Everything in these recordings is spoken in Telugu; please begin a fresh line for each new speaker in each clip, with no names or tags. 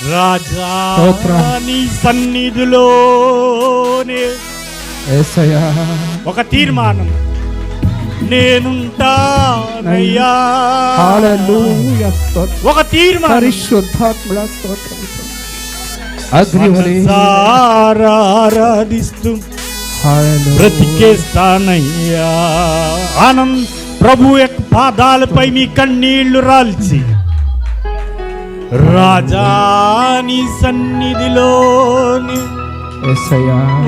రాజా నీ సన్నిధిలోనే ఒక తీర్మానం, నేనుంటానయ్యా. ఒక తీర్మానం,
పరిశుద్ధాత్మ స్తోత్రం.
ఆరాధిస్తూ బ్రతికేస్తానయ్యా. ఆనంద్ ప్రభు యొక్క పాదాలపై మీ కన్నీళ్లు రాల్చి, రాజా నీ సన్నిధిలోని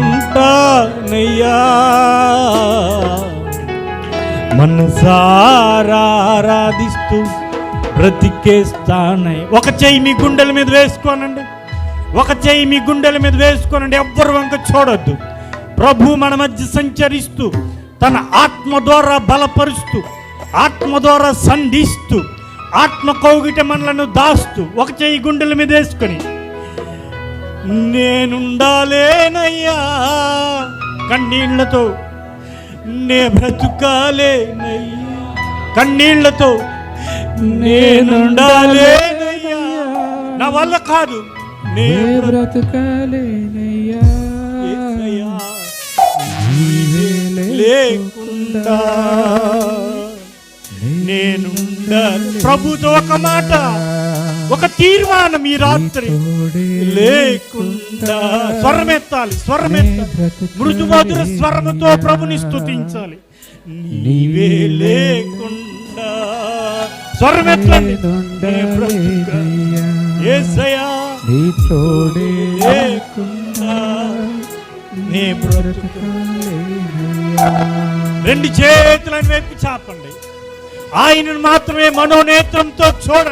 ఉంటానయ్యా. మనసారా ఆరాధిస్తూ బ్రతికేస్తానయ్యా. ఒక చెయ్యి మీ గుండెల మీద వేసుకోనండి, ఒక చెయ్యి మీ గుండెల మీద వేసుకోనండి. ఎవ్వరు వంక చూడొద్దు. ప్రభు మన మధ్య సంచరిస్తూ, తన ఆత్మ ద్వారా బలపరుస్తూ, ఆత్మ ద్వారా సంధిస్తూ, ఆత్మ కౌగిట మనలను దాస్తూ, ఒక చెయ్యి గుండెల మీద వేసుకొని, నేనుండాలేనయ్యా కన్నీళ్లతో, నే బ్రతుకాలేనయ్యా కన్నీళ్లతో, నేనుండాలేనయ్యా. నా వల్ల కాదు, నే
బ్రతుకాలేనయ్యా
లేకుండా నేనుండాలి. ప్రభుతో ఒక మాట, ఒక తీర్మానం ఈ రాత్రి, లేకుండా. స్వరమెత్తాలి, స్వరమెత్తాలి, మృదు మధుర స్వరముతో ప్రభుని స్తుతించాలి. నీవే లేకుండా స్వరమెత్తండి. యేసయ్యా లేకుండా నే బ్రతుకాలేనయ్యా. రెండు చేతులను వైపు చాపండి, ఆయనను మాత్రమే మనోనేత్రంతో చూడండి.